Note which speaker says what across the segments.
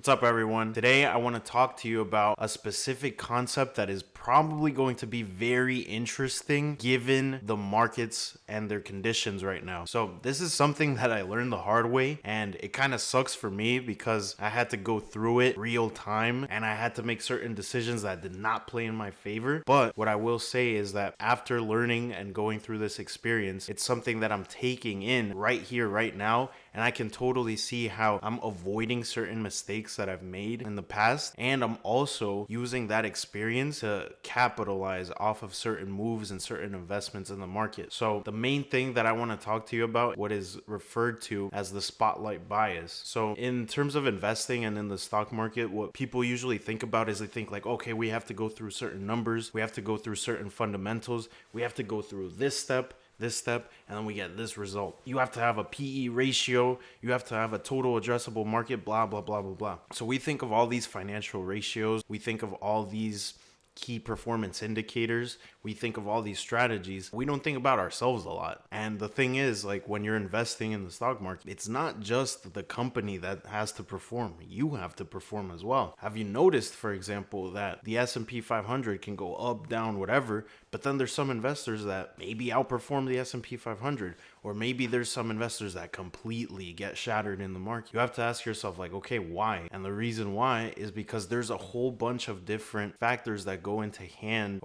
Speaker 1: What's up, everyone? Today, I want to talk to you about a specific concept that is probably going to be very interesting given the markets and their conditions right now. So, this is something that I learned the hard way, and it kind of sucks for me because I had to go through it real time and I had to make certain decisions that did not play in my favor. But what I will say is that after learning and going through this experience, it's something that I'm taking in right here, right now, and I can totally see how I'm avoiding certain mistakes that I've made in the past, and I'm also using that experience to capitalize off of certain moves and certain investments in the market. So the main thing that I want to talk to you about, what is referred to as the spotlight bias. So in terms of investing and in the stock market, what people usually think about is they think like, okay, we have to go through certain numbers, we have to go through certain fundamentals, we have to go through this step, and then we get this result. You have to have a PE ratio, you have to have a total addressable market, blah, blah, blah, blah, blah. So we think of all these financial ratios, we think of all these key performance indicators, we think of all these strategies. We don't think about ourselves a lot. And the thing is, like, when you're investing in the stock market, it's not just the company that has to perform. You have to perform as well. Have you noticed, for example, that the S&P 500 can go up, down, whatever, but then there's some investors that maybe outperform the S&P 500, or maybe there's some investors that completely get shattered in the market. You have to ask yourself, like, okay, why? And the reason why is because there's a whole bunch of different factors that go into hand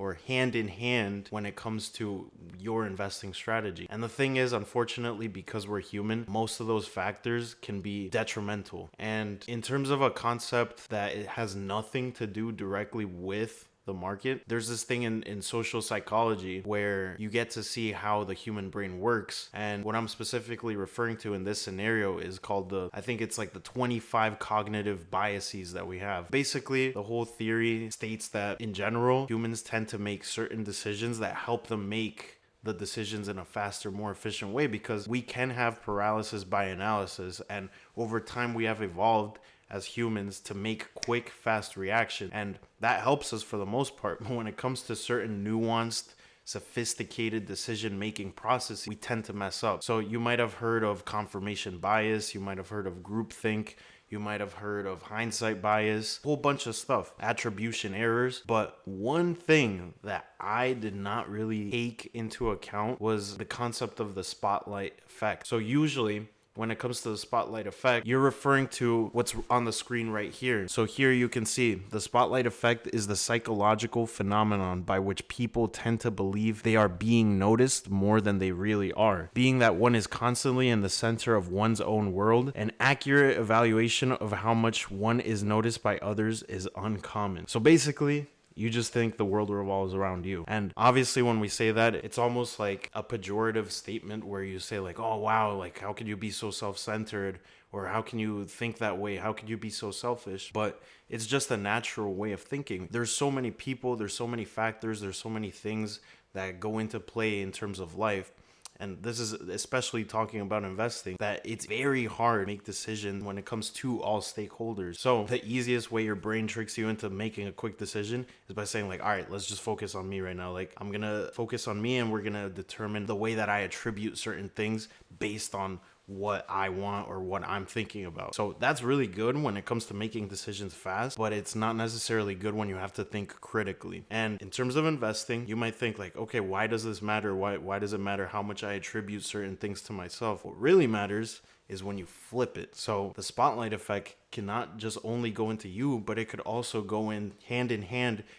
Speaker 1: in hand when it comes to your investing strategy. And the thing is, unfortunately, because we're human, most of those factors can be detrimental. And in terms of a concept that it has nothing to do directly with the market, there's this thing in social psychology where you get to see how the human brain works. And what I'm specifically referring to in this scenario is called I think it's like the 25 cognitive biases that we have. Basically, the whole theory states that in general, humans tend to make certain decisions that help them make the decisions in a faster, more efficient way, because we can have paralysis by analysis. And over time, we have evolved as humans to make quick, fast reaction. And that helps us for the most part. But when it comes to certain nuanced, sophisticated decision-making processes, we tend to mess up. So you might have heard of confirmation bias, you might have heard of groupthink, you might have heard of hindsight bias, a whole bunch of stuff, attribution errors. But one thing that I did not really take into account was the concept of the spotlight effect. So usually, when it comes to the spotlight effect, you're referring to what's on the screen right here. So here you can see the spotlight effect is the psychological phenomenon by which people tend to believe they are being noticed more than they really are. Being that one is constantly in the center of one's own world, an accurate evaluation of how much one is noticed by others is uncommon. So basically, you just think the world revolves around you. And obviously when we say that, it's almost like a pejorative statement where you say like, oh wow, like how could you be so self-centered? Or how can you think that way? How could you be so selfish? But it's just a natural way of thinking. There's so many people, there's so many factors, there's so many things that go into play in terms of life. And this is especially talking about investing, that it's very hard to make decisions when it comes to all stakeholders. So the easiest way your brain tricks you into making a quick decision is by saying like, all right, let's just focus on me right now. Like, I'm going to focus on me and we're going to determine the way that I attribute certain things based on what I want or what I'm thinking about. So that's really good when it comes to making decisions fast, but it's not necessarily good when you have to think critically. And in terms of investing, you might think like, okay, why does this matter? Why does it matter how much I attribute certain things to myself? What really matters is when you flip it. So the spotlight effect cannot just only go into you, but it could also go in hand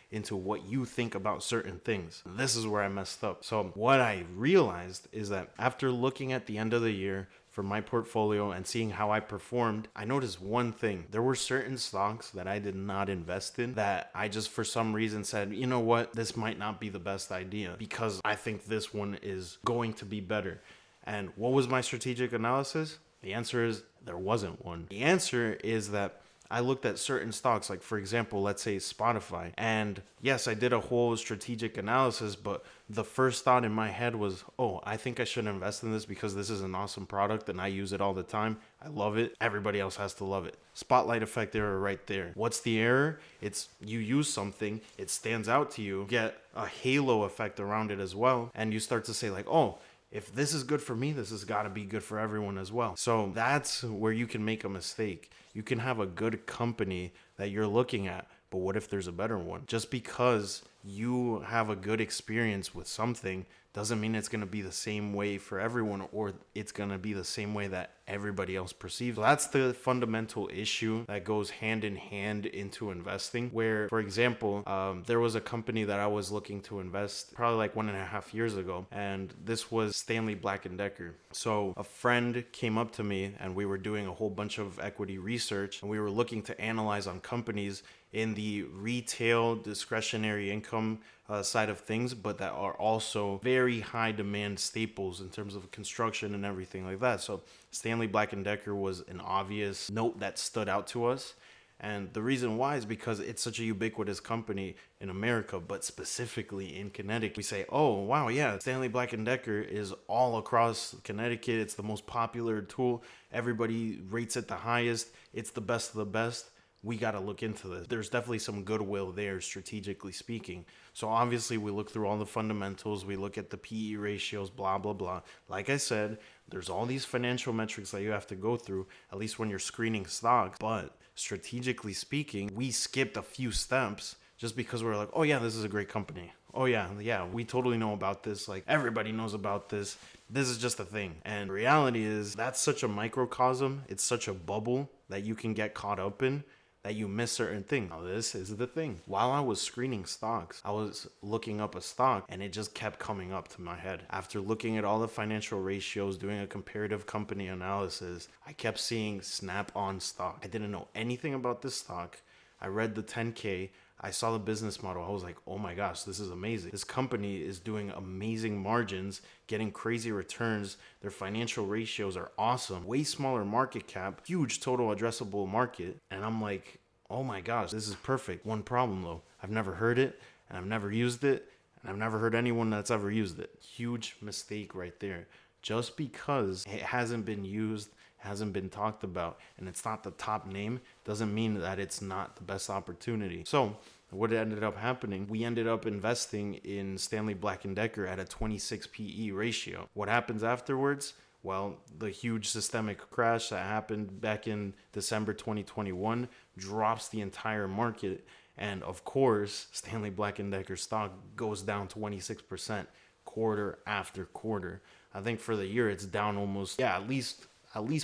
Speaker 1: into what you think about certain things. This is where I messed up. So what I realized is that after looking at the end of the year for my portfolio and seeing how I performed, I noticed one thing. There were certain stocks that I did not invest in that I just for some reason said, you know what, this might not be the best idea because I think this one is going to be better. And what was my strategic analysis? The answer is there wasn't one. The answer is that I looked at certain stocks, like for example, let's say Spotify. And yes, I did a whole strategic analysis, but the first thought in my head was, oh, I think I should invest in this because this is an awesome product and I use it all the time. I love it. Everybody else has to love it. Spotlight effect error right there. What's the error? It's you use something, it stands out to you, get a halo effect around it as well. And you start to say like, oh, if this is good for me, this has got to be good for everyone as well. So that's where you can make a mistake. You can have a good company that you're looking at, but what if there's a better one? Just because you have a good experience with something doesn't mean it's going to be the same way for everyone, or it's going to be the same way that everybody else perceives. So that's the fundamental issue that goes hand in hand into investing, where, for example, there was a company that I was looking to invest probably like 1.5 years ago, and this was Stanley Black & Decker. So a friend came up to me and we were doing a whole bunch of equity research, and we were looking to analyze on companies in the retail discretionary income side of things, but that are also very high demand staples in terms of construction and everything like that. So Stanley Black & Decker was an obvious note that stood out to us. And the reason why is because it's such a ubiquitous company in America, but specifically in Connecticut. We say, oh, wow, yeah, Stanley Black & Decker is all across Connecticut. It's the most popular tool. Everybody rates it the highest. It's the best of the best. We got to look into this. There's definitely some goodwill there, strategically speaking. So obviously we look through all the fundamentals. We look at the PE ratios, blah, blah, blah. Like I said, there's all these financial metrics that you have to go through, at least when you're screening stocks. But strategically speaking, we skipped a few steps just because we're like, oh yeah, this is a great company. Oh yeah, we totally know about this. Like everybody knows about this. This is just a thing. And reality is that's such a microcosm. It's such a bubble that you can get caught up in, that you miss certain things. Now, this is the thing. While I was screening stocks, I was looking up a stock and it just kept coming up to my head. After looking at all the financial ratios, doing a comparative company analysis, I kept seeing Snap-on stock. I didn't know anything about this stock. I read the 10K. I saw the business model. I was like, oh my gosh, this is amazing. This company is doing amazing margins, getting crazy returns. Their financial ratios are awesome. Way smaller market cap, huge total addressable market. And I'm like, oh my gosh, this is perfect. One problem though, I've never heard it and I've never used it and I've never heard anyone that's ever used it. Huge mistake right there. Just because it hasn't been used, hasn't been talked about, and it's not the top name, doesn't mean that it's not the best opportunity. So what ended up happening, we ended up investing in Stanley Black & Decker at a 26 PE ratio. What happens afterwards? Well, the huge systemic crash that happened back in December 2021 drops the entire market. And of course, Stanley Black & Decker stock goes down 26% quarter after quarter. I think for the year, it's down almost, at least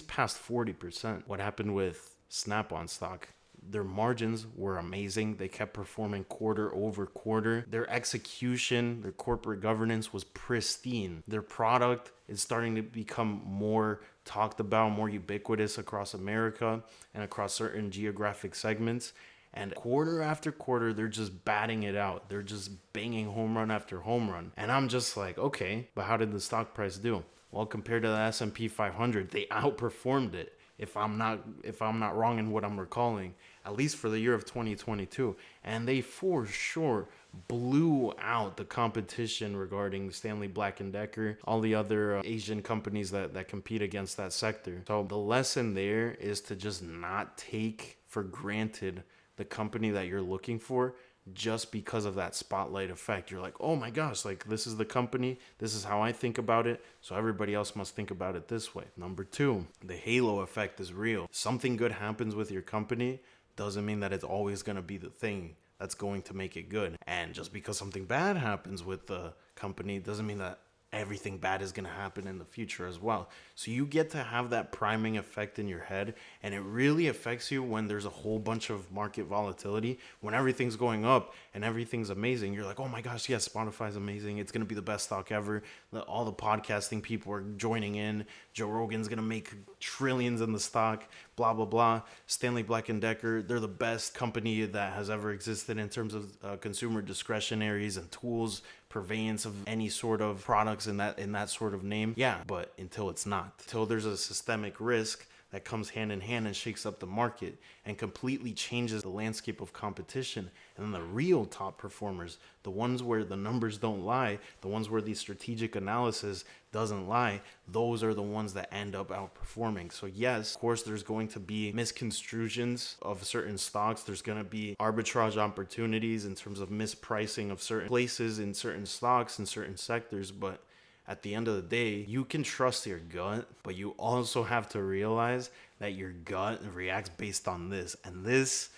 Speaker 1: past 40%. What happened with Snap-on stock? Their margins were amazing. They kept performing quarter over quarter. Their execution, their corporate governance was pristine. Their product is starting to become more talked about, more ubiquitous across America and across certain geographic segments. And quarter after quarter, they're just batting it out. They're just banging home run after home run. And I'm just like, okay, but how did the stock price do? Well, compared to the S&P 500, they outperformed it. If I'm not wrong in what I'm recalling, at least for the year of 2022. And they for sure blew out the competition regarding Stanley Black & Decker, all the other Asian companies that compete against that sector. So the lesson there is to just not take for granted the company that you're looking for just because of that spotlight effect. You're like, oh my gosh, like this is the company, this is how I think about it, so everybody else must think about it this way. Number two, the halo effect is real. Something good happens with your company doesn't mean that it's always going to be the thing that's going to make it good. And just because something bad happens with the company doesn't mean that everything bad is going to happen in the future as well. So you get to have that priming effect in your head, and it really affects you when there's a whole bunch of market volatility. When everything's going up and everything's amazing, you're like, oh my gosh, yes, Spotify's amazing. It's going to be the best stock ever. All the podcasting people are joining in. Joe Rogan's going to make trillions in the stock, blah, blah, blah. Stanley Black & Decker, they're the best company that has ever existed in terms of consumer discretionaries and tools, purveyance of any sort of products in that sort of name. Yeah, but until it's not. Until there's a systemic risk that comes hand in hand and shakes up the market and completely changes the landscape of competition. And then the real top performers, the ones where the numbers don't lie, the ones where the strategic analysis doesn't lie, those are the ones that end up outperforming. So yes, of course, there's going to be misconstrusions of certain stocks. There's going to be arbitrage opportunities in terms of mispricing of certain places in certain stocks and certain sectors. But at the end of the day, you can trust your gut, but you also have to realize that your gut reacts based on this. And this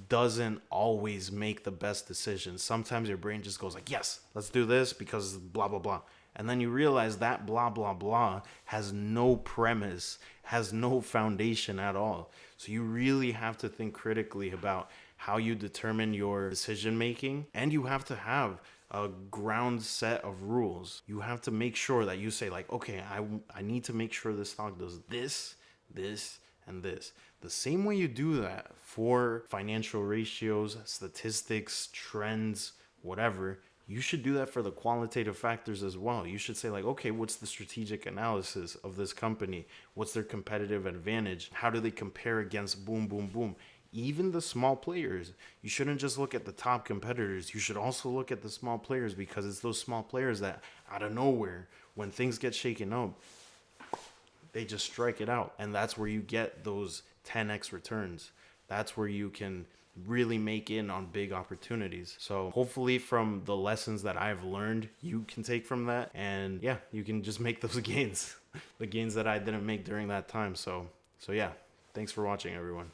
Speaker 1: doesn't always make the best decisions. Sometimes your brain just goes like, yes, let's do this because blah, blah, blah. And then you realize that blah, blah, blah has no premise, has no foundation at all. So you really have to think critically about how you determine your decision making, and you have to have a ground set of rules. You have to make sure that you say like, okay, I need to make sure this stock does this, this, and this. The same way you do that for financial ratios, statistics, trends, whatever, you should do that for the qualitative factors as well. You should say like, okay, what's the strategic analysis of this company? What's their competitive advantage? How do they compare against boom, boom, boom? Even the small players, you shouldn't just look at the top competitors. You should also look at the small players, because it's those small players that out of nowhere, when things get shaken up, they just strike it out. And that's where you get those 10x returns. That's where you can really make in on big opportunities. So hopefully from the lessons that I've learned, you can take from that. And yeah, you can just make those gains, the gains that I didn't make during that time. So yeah, thanks for watching, everyone.